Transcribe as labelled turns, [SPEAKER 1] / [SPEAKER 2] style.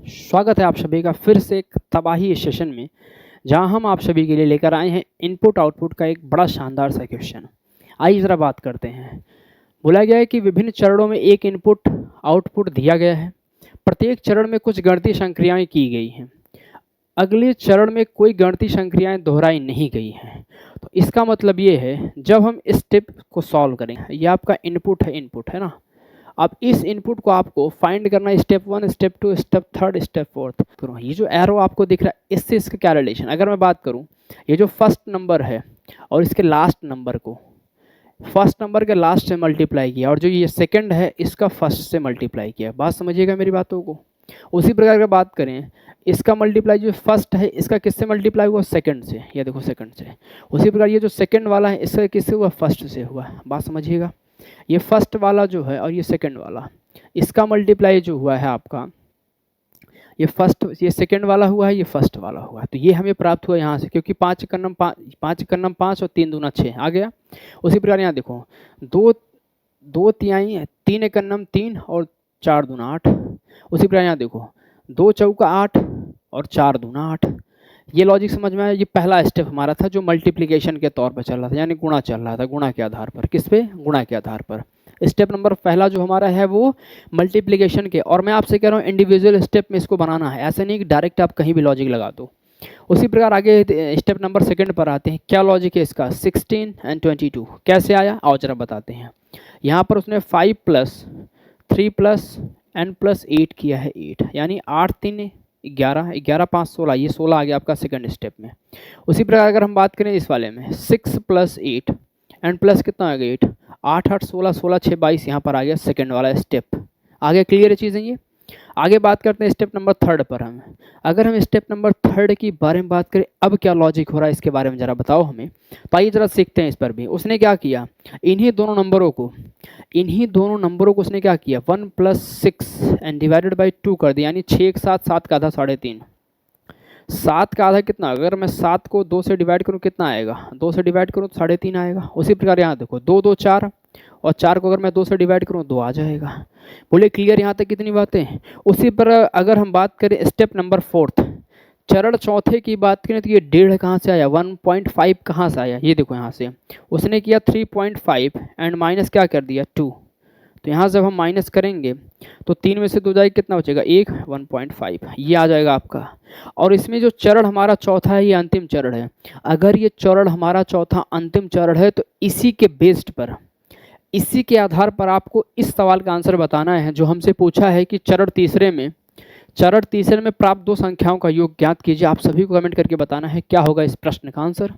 [SPEAKER 1] स्वागत है आप सभी का फिर से एक तबाही सेशन में, जहां हम आप सभी के लिए लेकर आए हैं इनपुट आउटपुट का एक बड़ा शानदार सा क्वेश्चन। आइए ज़रा बात करते हैं। बोला गया है कि विभिन्न चरणों में एक इनपुट आउटपुट दिया गया है। प्रत्येक चरण में कुछ गणितीय संक्रियाएं की गई हैं। अगले चरण में कोई गणितीय संक्रियाएं दोहराई नहीं गई हैं। तो इसका मतलब ये है, जब हम इस स्टेप को सॉल्व करेंगे, ये आपका इनपुट है ना। अब इस इनपुट को आपको फाइंड करना है, स्टेप 1, स्टेप 2, स्टेप 3, स्टेप 4। तो ये जो एरो आपको दिख रहा है, इससे इसका क्या रिलेशन। अगर मैं बात करूं, ये जो फर्स्ट नंबर है और इसके लास्ट नंबर को फर्स्ट नंबर के लास्ट से मल्टीप्लाई किया, और जो ये सेकंड है इसका फर्स्ट से मल्टीप्लाई किया। बात समझिएगा मेरी बातों को। उसी प्रकार की बात करें, इसका मल्टीप्लाई जो फर्स्ट है इसका किससे मल्टीप्लाई हुआ, सेकंड से। ये देखो सेकंड से। उसी प्रकार ये जो सेकंड वाला है इसका किससे हुआ, फर्स्ट से हुआ। बात समझिएगा। ये फर्स्ट वाला जो है और ये सेकंड वाला, इसका मल्टीप्लाई जो हुआ है आपका, ये सेकंड वाला हुआ है, ये फर्स्ट वाला हुआ है। तो ये हमें प्राप्त हुआ यहाँ से, क्योंकि 5 का नम 5 और 3 दूना 6 आ गया। उसी प्रकार यहाँ देखो, 2 तिहाई 3 का नम 3 और 4 दूना 8। उसी प्रकार यहाँ देखो, 2 चौका 8 और 4 दूना 8। ये लॉजिक समझ में आया। ये पहला स्टेप हमारा था जो मल्टीप्लिकेशन के तौर पर चल रहा था, यानी गुणा चल रहा था, गुणा के आधार पर। किस पे, गुणा के आधार पर। स्टेप नंबर पहला जो हमारा है वो मल्टीप्लिकेशन के, और मैं आपसे कह रहा हूँ इंडिविजुअल स्टेप में इसको बनाना है, ऐसे नहीं कि डायरेक्ट आप कहीं भी लॉजिक लगा दो। उसी प्रकार आगे स्टेप नंबर सेकंड पर आते हैं। क्या लॉजिक है इसका, 16 और 22 कैसे आया, आओ जरा बताते हैं। यहाँ पर उसने 5 + 3 + n + 8 किया है 8, यानी 8 3 11, 11 5 16, ये 16 आ गया आपका सेकंड स्टेप में। उसी प्रकार अगर हम बात करें इस वाले में, 6 + 8 एंड प्लस कितना आ गया 8, 8 8 16, 16 6 22, यहाँ पर आ गया सेकंड वाला स्टेप। आगे क्लियर चीज़ें ये। आगे बात करते हैं स्टेप नंबर 3 पर। हम अगर हम स्टेप नंबर 3 की बारे में बात करें, अब क्या लॉजिक हो रहा है इसके बारे में ज़रा बताओ हमें। तो आइए ज़रा सीखते हैं इस पर भी। उसने क्या किया, इन्हीं दोनों नंबरों को उसने क्या किया, 1 + 6 एंड डिवाइडेड बाई 2 कर दिया, यानी 6 के साथ 7 का आधा 3.5। 7 का आधा कितना, अगर मैं 7 को 2 से डिवाइड करूँ कितना आएगा, 2 से डिवाइड करूँ तो 3.5 आएगा। उसी प्रकार यहाँ देखो, 2 2 4, और 4 को अगर मैं 2 से डिवाइड करूँ 2 आ जाएगा। बोले क्लियर यहाँ तक कितनी बातें। उसी पर अगर हम बात करें स्टेप नंबर 4, चरण चौथे की बात करें, तो ये 1.5 कहाँ से आया, 1.5 कहाँ से आया, ये देखो यहाँ से उसने किया 3.5 एंड माइनस क्या कर दिया 2। तो यहाँ जब हम माइनस करेंगे तो 3 में से 2 जाएगा, कितना बचेगा 1, 1.5 ये आ जाएगा आपका। और इसमें जो चरण हमारा चौथा है ये अंतिम चरण है। अगर ये चरण हमारा चौथा अंतिम चरण है, तो इसी के बेस्ड पर, इसी के आधार पर आपको इस सवाल का आंसर बताना है जो हमसे पूछा है कि चरण तीसरे में प्राप्त 2 संख्याओं का योग ज्ञात कीजिए। आप सभी को कमेंट करके बताना है क्या होगा इस प्रश्न का आंसर।